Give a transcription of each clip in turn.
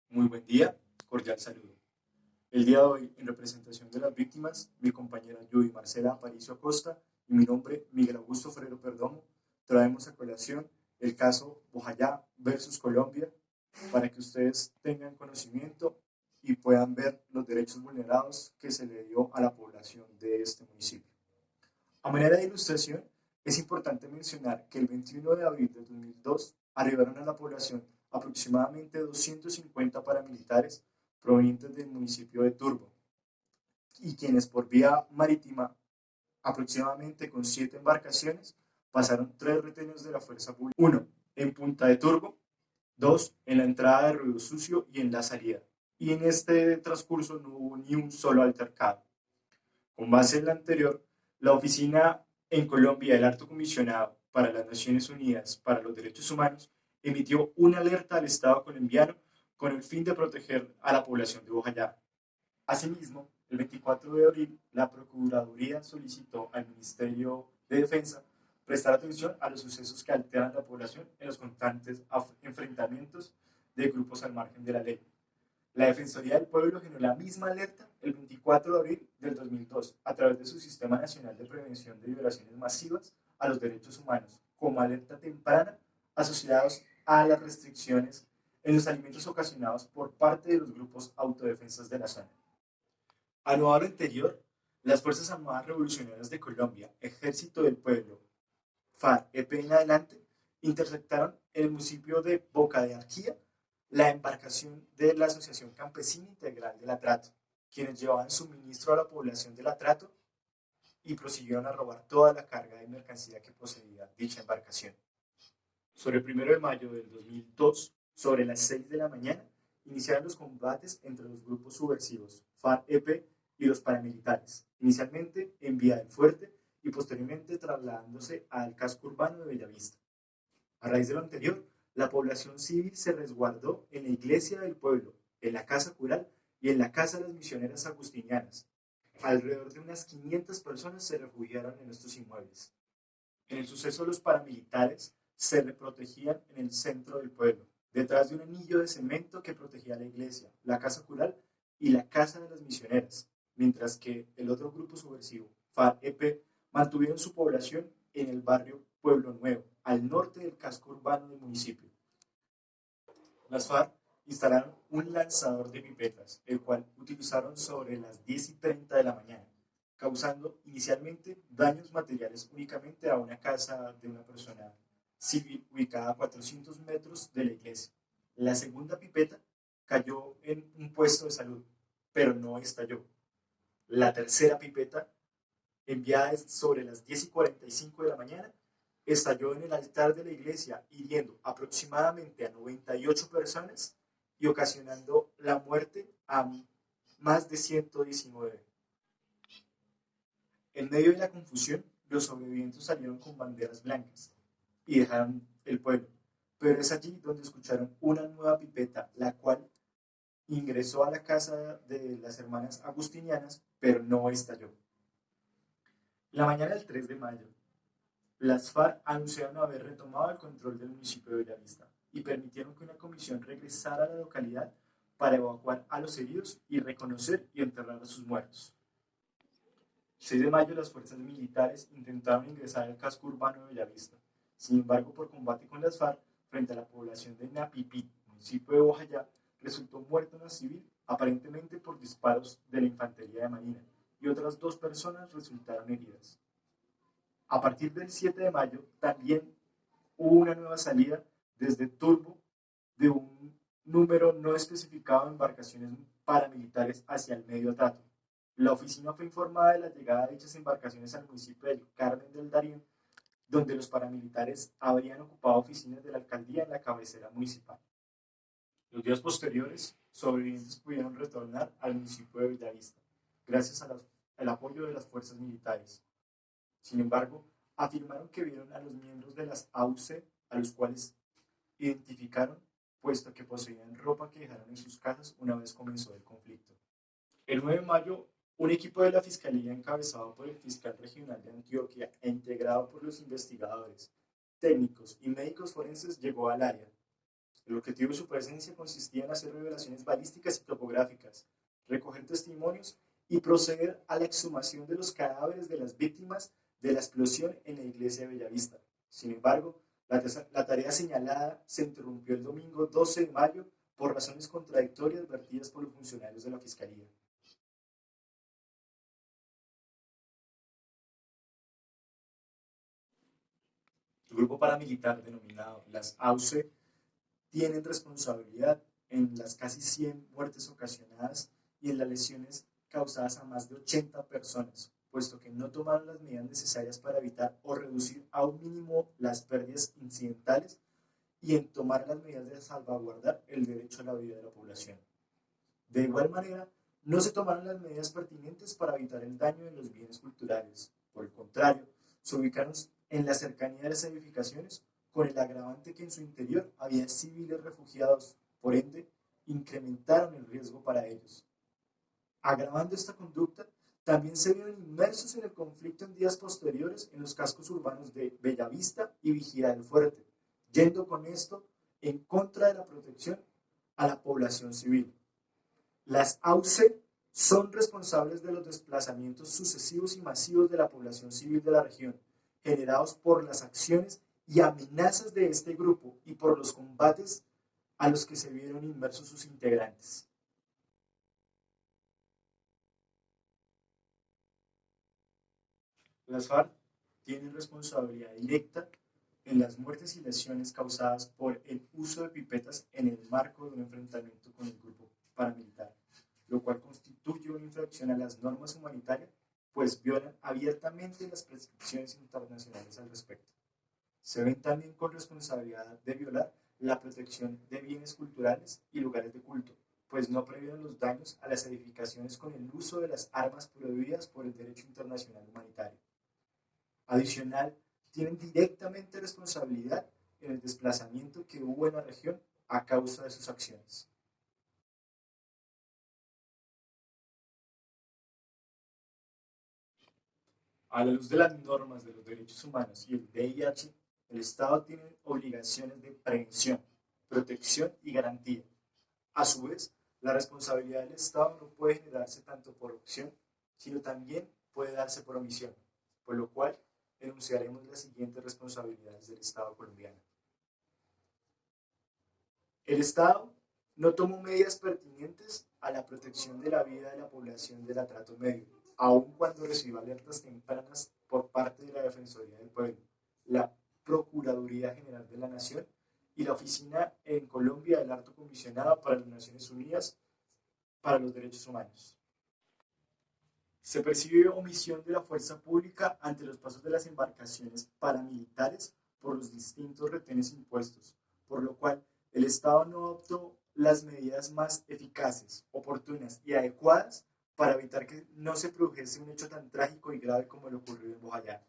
Muy buen día, cordial saludo. El día de hoy, en representación de las víctimas, mi compañera Judy Marcela Aparicio Acosta y mi nombre, Miguel Augusto Ferrero Perdomo, traemos a colación el caso Bojayá versus Colombia para que ustedes tengan conocimiento y puedan ver los derechos vulnerados que se le dio a la población de este municipio. A manera de ilustración, es importante mencionar que el 21 de abril de 2002 arribaron a la población aproximadamente 250 paramilitares provenientes del municipio de Turbo, y quienes por vía marítima, aproximadamente con 7 embarcaciones, pasaron 3 retenes de la fuerza pública. 1 en Punta de Turbo, 2 en la entrada de Río Sucio y en la salida. Y en este transcurso no hubo ni un solo altercado. Con base en lo anterior, la oficina en Colombia del Alto Comisionado para las Naciones Unidas para los Derechos Humanos emitió una alerta al Estado colombiano con el fin de proteger a la población de Bojayá. Asimismo, el 24 de abril, la Procuraduría solicitó al Ministerio de Defensa prestar atención a los sucesos que alteran la población en los constantes enfrentamientos de grupos al margen de la ley. La Defensoría del Pueblo generó la misma alerta el 24 de abril del 2002 a través de su Sistema Nacional de Prevención de Violaciones Masivas a los Derechos Humanos como alerta temprana asociados a las restricciones en los alimentos ocasionados por parte de los grupos autodefensas de la zona. Anuado lo anterior, las Fuerzas Armadas Revolucionarias de Colombia, Ejército del Pueblo, FARC-EP en adelante, interceptaron en el municipio de Boca de Arquía la embarcación de la Asociación Campesina Integral del Atrato, quienes llevaban suministro a la población del Atrato y prosiguieron a robar toda la carga de mercancía que poseía dicha embarcación. Sobre el 1 de mayo del 2002, sobre las 6 de la mañana, iniciaron los combates entre los grupos subversivos FARC-EP y los paramilitares, inicialmente en Vía del Fuerte y posteriormente trasladándose al casco urbano de Bellavista. A raíz de lo anterior, la población civil se resguardó en la iglesia del pueblo, en la casa cural y en la casa de las misioneras agustinianas. Alrededor de unas 500 personas se refugiaron en estos inmuebles. En el suceso, los paramilitares se reprotegían en el centro del pueblo, detrás de un anillo de cemento que protegía la iglesia, la casa cural y la casa de las misioneras, mientras que el otro grupo subversivo, FARC-EP, mantuvieron su población en el barrio Pueblo Nuevo, al norte del casco urbano del municipio. Las FARC instalaron un lanzador de pipetas, el cual utilizaron sobre las 10:30 de la mañana, causando inicialmente daños materiales únicamente a una casa de una persona civil ubicada a 400 metros de la iglesia. La segunda pipeta cayó en un puesto de salud, pero no estalló. La tercera pipeta, enviada sobre las 10:45 de la mañana, estalló en el altar de la iglesia, hiriendo aproximadamente a 98 personas y ocasionando la muerte a más de 119. En medio de la confusión, los sobrevivientes salieron con banderas blancas y dejaron el pueblo, pero es allí donde escucharon una nueva pipeta, la cual ingresó a la casa de las hermanas agustinianas, pero no estalló. La mañana del 3 de mayo, las FARC anunciaron haber retomado el control del municipio de Bellavista y permitieron que una comisión regresara a la localidad para evacuar a los heridos y reconocer y enterrar a sus muertos. El 6 de mayo, las fuerzas militares intentaron ingresar al casco urbano de Bellavista. Sin embargo, por combate con las FARC frente a la población de Napipí, municipio de Bojayá, resultó muerta una civil, aparentemente por disparos de la infantería de Marina, y otras 2 personas resultaron heridas. A partir del 7 de mayo, también hubo una nueva salida desde Turbo de un número no especificado de embarcaciones paramilitares hacia el medio Atrato. La oficina fue informada de la llegada de dichas embarcaciones al municipio del Carmen del Darién, donde los paramilitares habrían ocupado oficinas de la alcaldía en la cabecera municipal. Los días posteriores, sobrevivientes pudieron retornar al municipio de Bellavista, gracias al apoyo de las fuerzas militares. Sin embargo, afirmaron que vieron a los miembros de las AUC, a los cuales identificaron, puesto que poseían ropa que dejaron en sus casas una vez comenzó el conflicto. El 9 de mayo, un equipo de la Fiscalía encabezado por el fiscal regional de Antioquia e integrado por los investigadores, técnicos y médicos forenses llegó al área. El objetivo de su presencia consistía en hacer revelaciones balísticas y topográficas, recoger testimonios y proceder a la exhumación de los cadáveres de las víctimas de la explosión en la iglesia de Bellavista. Sin embargo, la tarea señalada se interrumpió el domingo 12 de mayo por razones contradictorias vertidas por los funcionarios de la Fiscalía. El grupo paramilitar denominado las AUC tienen responsabilidad en las casi 100 muertes ocasionadas y en las lesiones causadas a más de 80 personas, puesto que no tomaron las medidas necesarias para evitar o reducir a un mínimo las pérdidas incidentales y en tomar las medidas de salvaguardar el derecho a la vida de la población. De igual manera, no se tomaron las medidas pertinentes para evitar el daño en los bienes culturales. Por el contrario, se ubicaron en la cercanía de las edificaciones con el agravante que en su interior había civiles refugiados, por ende, incrementaron el riesgo para ellos. Agravando esta conducta, también se vieron inmersos en el conflicto en días posteriores en los cascos urbanos de Bellavista y Vigía del Fuerte, yendo con esto en contra de la protección a la población civil. Las AUC son responsables de los desplazamientos sucesivos y masivos de la población civil de la región, generados por las acciones y amenazas de este grupo y por los combates a los que se vieron inmersos sus integrantes. Las FARC tienen responsabilidad directa en las muertes y lesiones causadas por el uso de pipetas en el marco de un enfrentamiento con el grupo paramilitar, lo cual constituye una infracción a las normas humanitarias, pues violan abiertamente las prescripciones internacionales al respecto. Se ven también con responsabilidad de violar la protección de bienes culturales y lugares de culto, pues no previenen los daños a las edificaciones con el uso de las armas prohibidas por el derecho internacional humanitario. Adicional, tienen directamente responsabilidad en el desplazamiento que hubo en la región a causa de sus acciones. A la luz de las normas de los derechos humanos y el VIH, el Estado tiene obligaciones de prevención, protección y garantía. A su vez, la responsabilidad del Estado no puede generarse tanto por opción, sino también puede darse por omisión, por lo cual enunciaremos las siguientes responsabilidades del Estado colombiano. El Estado no tomó medidas pertinentes a la protección de la vida de la población del atrato medio, aun cuando recibió alertas tempranas por parte de la Defensoría del Pueblo, la Procuraduría General de la Nación y la Oficina en Colombia del Alto Comisionado para las Naciones Unidas para los Derechos Humanos. Se percibe omisión de la fuerza pública ante los pasos de las embarcaciones paramilitares por los distintos retenes impuestos, por lo cual el Estado no adoptó las medidas más eficaces, oportunas y adecuadas para evitar que no se produjese un hecho tan trágico y grave como lo ocurrió en Bojayá.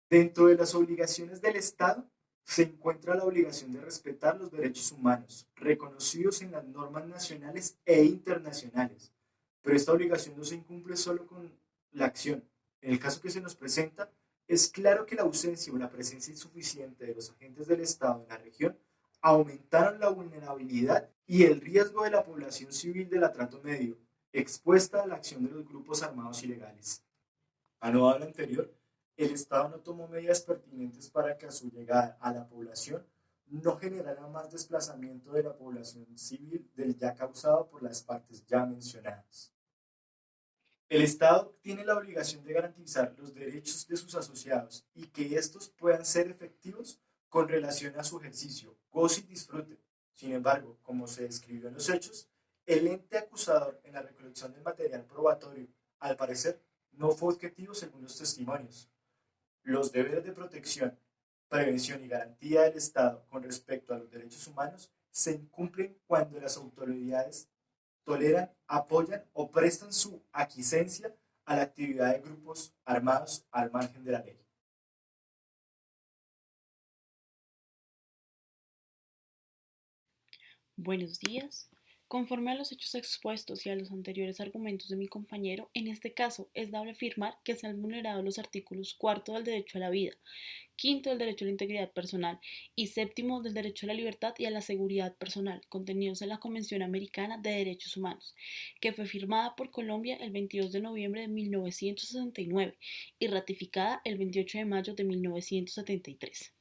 Dentro de las obligaciones del Estado se encuentra la obligación de respetar los derechos humanos, reconocidos en las normas nacionales e internacionales. Pero esta obligación no se incumple solo con la acción. En el caso que se nos presenta, es claro que la ausencia o la presencia insuficiente de los agentes del Estado en la región aumentaron la vulnerabilidad y el riesgo de la población civil del atrato medio, expuesta a la acción de los grupos armados ilegales. Anuado lo anterior, el Estado no tomó medidas pertinentes para que a su llegada a la población no generara más desplazamiento de la población civil del ya causado por las partes ya mencionadas. El Estado tiene la obligación de garantizar los derechos de sus asociados y que estos puedan ser efectivos con relación a su ejercicio, goce y disfrute. Sin embargo, como se describió en los hechos, el ente acusador en la recolección del material probatorio, al parecer, no fue objetivo según los testimonios. Los deberes de protección, prevención y garantía del Estado con respecto a los derechos humanos se incumplen cuando las autoridades toleran, apoyan o prestan su aquiescencia a la actividad de grupos armados al margen de la ley. Buenos días. Conforme a los hechos expuestos y a los anteriores argumentos de mi compañero, en este caso es dable afirmar que se han vulnerado los artículos cuarto del derecho a la vida, quinto del derecho a la integridad personal y séptimo del derecho a la libertad y a la seguridad personal, contenidos en la Convención Americana de Derechos Humanos, que fue firmada por Colombia el 22 de noviembre de 1969 y ratificada el 28 de mayo de 1973.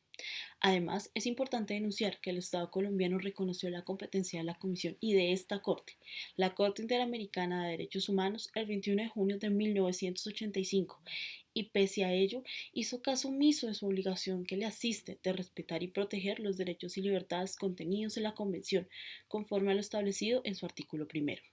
Además, es importante denunciar que el Estado colombiano reconoció la competencia de la Comisión y de esta Corte, la Corte Interamericana de Derechos Humanos, el 21 de junio de 1985, y pese a ello hizo caso omiso de su obligación que le asiste de respetar y proteger los derechos y libertades contenidos en la Convención, conforme a lo establecido en su artículo primero.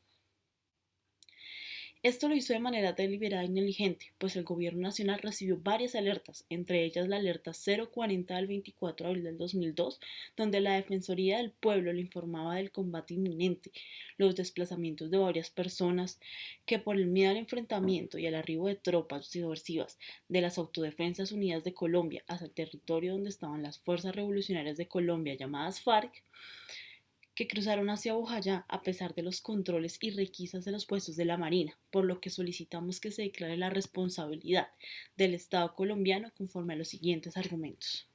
Esto lo hizo de manera deliberada y negligente, pues el Gobierno Nacional recibió varias alertas, entre ellas la alerta 040 del 24 de abril del 2002, donde la Defensoría del Pueblo le informaba del combate inminente, los desplazamientos de varias personas, que por el miedo al enfrentamiento y al arribo de tropas subversivas de las Autodefensas Unidas de Colombia hacia el territorio donde estaban las Fuerzas Revolucionarias de Colombia llamadas FARC, que cruzaron hacia Bojayá a pesar de los controles y requisas de los puestos de la Marina, por lo que solicitamos que se declare la responsabilidad del Estado colombiano conforme a los siguientes argumentos.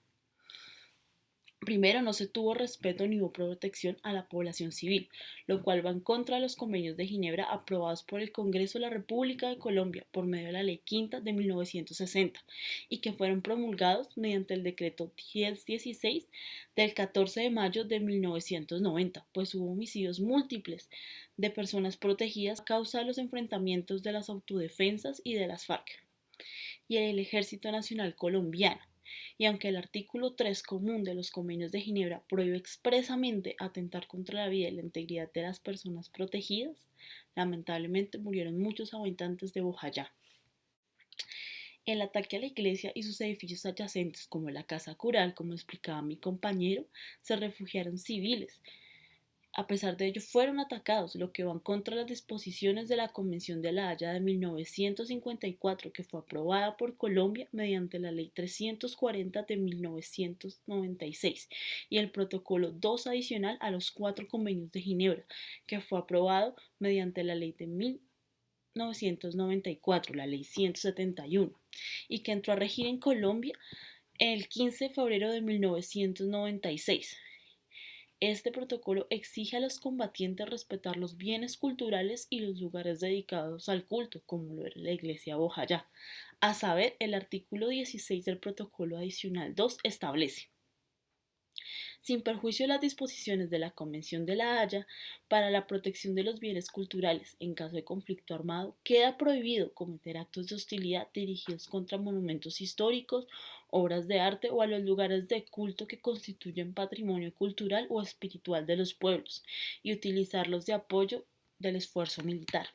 Primero, no se tuvo respeto ni hubo protección a la población civil, lo cual va en contra de los convenios de Ginebra aprobados por el Congreso de la República de Colombia por medio de la Ley Quinta de 1960 y que fueron promulgados mediante el decreto 1016 del 14 de mayo de 1990, pues hubo homicidios múltiples de personas protegidas a causa de los enfrentamientos de las autodefensas y de las FARC y el Ejército Nacional Colombiano. Y aunque el artículo 3 común de los convenios de Ginebra prohíbe expresamente atentar contra la vida y la integridad de las personas protegidas, lamentablemente murieron muchos habitantes de Bojayá. El ataque a la iglesia y sus edificios adyacentes, como la Casa Cural, como explicaba mi compañero, se refugiaron civiles. A pesar de ello, fueron atacados, lo que van contra las disposiciones de la Convención de La Haya de 1954, que fue aprobada por Colombia mediante la Ley 340 de 1996, y el Protocolo 2 adicional a los 4 convenios de Ginebra, que fue aprobado mediante la Ley de 1994, la Ley 171, y que entró a regir en Colombia el 15 de febrero de 1996. Este protocolo exige a los combatientes respetar los bienes culturales y los lugares dedicados al culto, como lo era la iglesia Bojayá. A saber, el artículo 16 del protocolo adicional 2 establece: sin perjuicio de las disposiciones de la Convención de La Haya, para la protección de los bienes culturales en caso de conflicto armado, queda prohibido cometer actos de hostilidad dirigidos contra monumentos históricos, obras de arte o a los lugares de culto que constituyen patrimonio cultural o espiritual de los pueblos, y utilizarlos de apoyo del esfuerzo militar.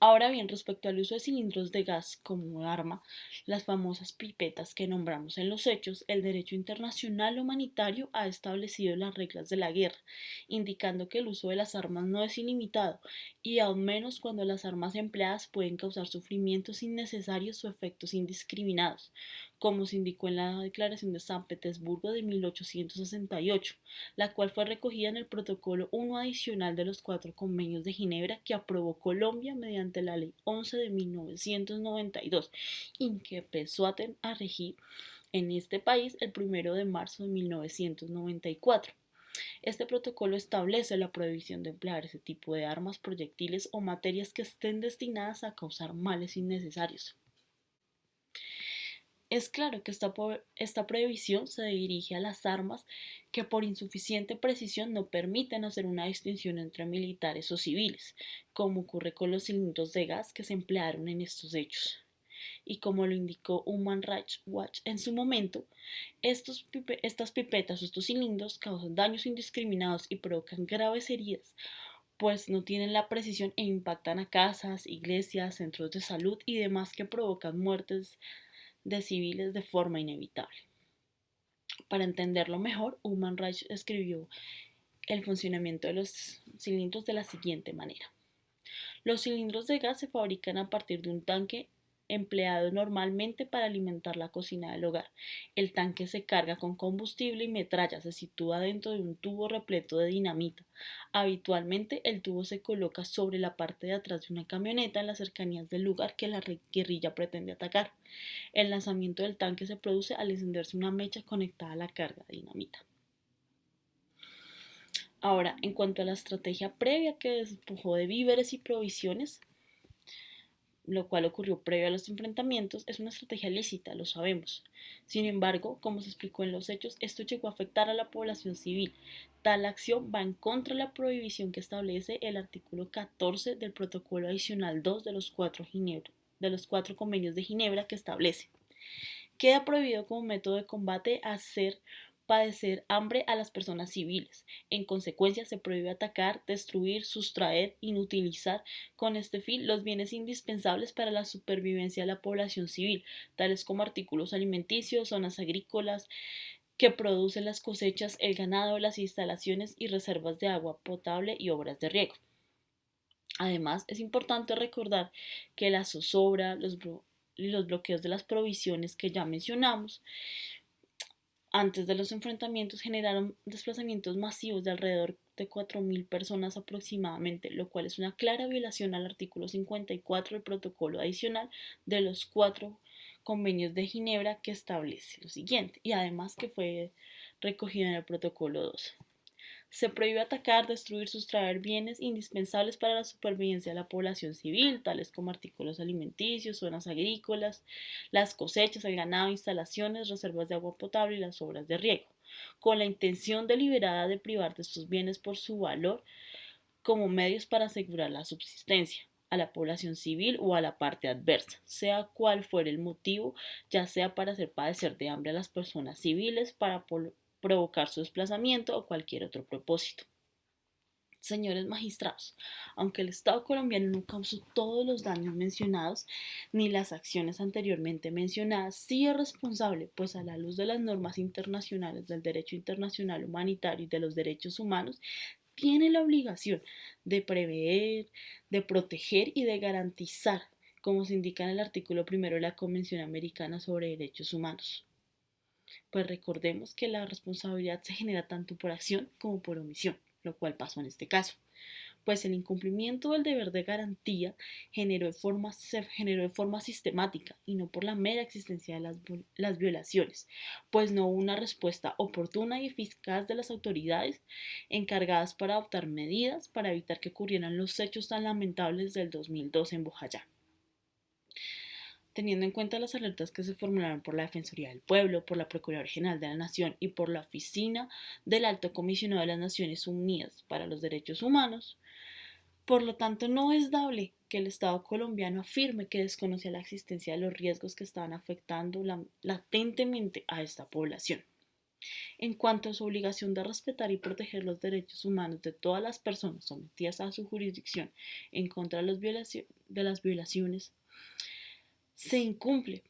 Ahora bien, respecto al uso de cilindros de gas como arma, las famosas pipetas que nombramos en los hechos, el derecho internacional humanitario ha establecido las reglas de la guerra, indicando que el uso de las armas no es ilimitado y aún menos cuando las armas empleadas pueden causar sufrimientos innecesarios o efectos indiscriminados, como se indicó en la Declaración de San Petersburgo de 1868, la cual fue recogida en el Protocolo 1 adicional de los 4 convenios de Ginebra que aprobó Colombia mediante la Ley 11 de 1992 y que empezó a regir en este país el 1 de marzo de 1994. Este protocolo establece la prohibición de emplear ese tipo de armas, proyectiles o materias que estén destinadas a causar males innecesarios. Es claro que esta prohibición se dirige a las armas que por insuficiente precisión no permiten hacer una distinción entre militares o civiles, como ocurre con los cilindros de gas que se emplearon en estos hechos. Y como lo indicó Human Rights Watch en su momento, estas pipetas o estos cilindros causan daños indiscriminados y provocan graves heridas, pues no tienen la precisión e impactan a casas, iglesias, centros de salud y demás que provocan muertes de civiles de forma inevitable. Para entenderlo mejor, Human Rights escribió el funcionamiento de los cilindros de la siguiente manera. Los cilindros de gas se fabrican a partir de un tanque empleado normalmente para alimentar la cocina del hogar. El tanque se carga con combustible y metralla, se sitúa dentro de un tubo repleto de dinamita. Habitualmente el tubo se coloca sobre la parte de atrás de una camioneta en las cercanías del lugar que la guerrilla pretende atacar. El lanzamiento del tanque se produce al encenderse una mecha conectada a la carga de dinamita. Ahora, en cuanto a la estrategia previa que despojó de víveres y provisiones, lo cual ocurrió previo a los enfrentamientos, es una estrategia lícita, lo sabemos. Sin embargo, como se explicó en los hechos, esto llegó a afectar a la población civil. Tal acción va en contra de la prohibición que establece el artículo 14 del Protocolo Adicional 2 de los cuatro convenios de Ginebra que establece: queda prohibido como método de combate hacer padecer hambre a las personas civiles. En consecuencia, se prohíbe atacar, destruir, sustraer, inutilizar con este fin los bienes indispensables para la supervivencia de la población civil, tales como artículos alimenticios, zonas agrícolas que producen las cosechas, el ganado, las instalaciones y reservas de agua potable y obras de riego. Además, es importante recordar que la zozobra, los bloqueos de las provisiones que ya mencionamos antes de los enfrentamientos generaron desplazamientos masivos de alrededor de 4.000 personas aproximadamente, lo cual es una clara violación al artículo 54 del protocolo adicional de los cuatro convenios de Ginebra, que establece lo siguiente, y además que fue recogido en el protocolo 2. Se prohíbe atacar, destruir, sustraer bienes indispensables para la supervivencia de la población civil, tales como artículos alimenticios, zonas agrícolas, las cosechas, el ganado, instalaciones, reservas de agua potable y las obras de riego, con la intención deliberada de privar de estos bienes por su valor como medios para asegurar la subsistencia a la población civil o a la parte adversa, sea cual fuere el motivo, ya sea para hacer padecer de hambre a las personas civiles, para provocar su desplazamiento o cualquier otro propósito. Señores magistrados, aunque el Estado colombiano no causó todos los daños mencionados ni las acciones anteriormente mencionadas, sí es responsable, pues a la luz de las normas internacionales del derecho internacional humanitario y de los derechos humanos, tiene la obligación de prever, de proteger y de garantizar, como se indica en el artículo primero de la Convención Americana sobre Derechos Humanos. Pues recordemos que la responsabilidad se genera tanto por acción como por omisión, lo cual pasó en este caso, pues el incumplimiento del deber de garantía se generó de forma sistemática y no por la mera existencia de las violaciones, pues no hubo una respuesta oportuna y eficaz de las autoridades encargadas para adoptar medidas para evitar que ocurrieran los hechos tan lamentables del 2012 en Bojayá. Teniendo en cuenta las alertas que se formularon por la Defensoría del Pueblo, por la Procuraduría General de la Nación y por la Oficina del Alto Comisionado de las Naciones Unidas para los Derechos Humanos, por lo tanto no es dable que el Estado colombiano afirme que desconocía la existencia de los riesgos que estaban afectando latentemente a esta población. En cuanto a su obligación de respetar y proteger los derechos humanos de todas las personas sometidas a su jurisdicción en contra de las violaciones, se incumple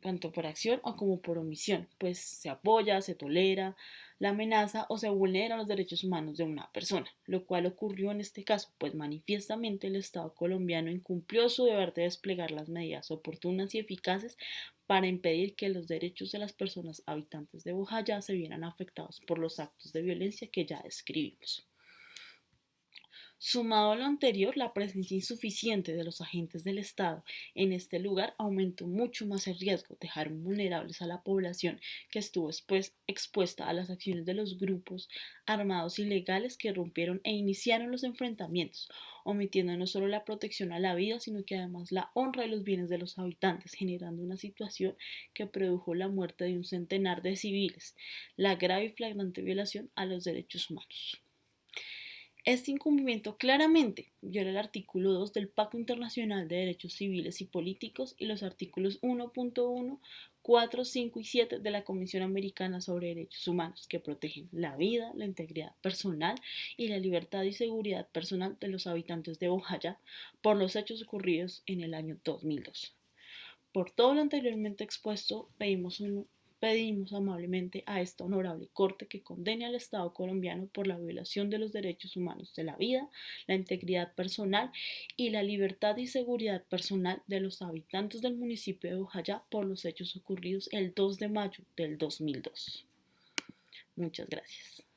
tanto por acción o como por omisión, pues se apoya, se tolera la amenaza o se vulneran los derechos humanos de una persona, lo cual ocurrió en este caso, pues manifiestamente el Estado colombiano incumplió su deber de desplegar las medidas oportunas y eficaces para impedir que los derechos de las personas habitantes de Bojayá se vieran afectados por los actos de violencia que ya describimos. Sumado a lo anterior, la presencia insuficiente de los agentes del Estado en este lugar aumentó mucho más el riesgo, dejaron vulnerables a la población que estuvo expuesta a las acciones de los grupos armados ilegales que rompieron e iniciaron los enfrentamientos, omitiendo no solo la protección a la vida, sino que además la honra y los bienes de los habitantes, generando una situación que produjo la muerte de un centenar de civiles, la grave y flagrante violación a los derechos humanos. Este incumplimiento claramente viola el artículo 2 del Pacto Internacional de Derechos Civiles y Políticos y los artículos 1.1, 4, 5 y 7 de la Convención Americana sobre Derechos Humanos, que protegen la vida, la integridad personal y la libertad y seguridad personal de los habitantes de Bojayá por los hechos ocurridos en el año 2002. Por todo lo anteriormente expuesto, pedimos amablemente a esta honorable Corte que condene al Estado colombiano por la violación de los derechos humanos de la vida, la integridad personal y la libertad y seguridad personal de los habitantes del municipio de Ujayá por los hechos ocurridos el 2 de mayo del 2002. Muchas gracias.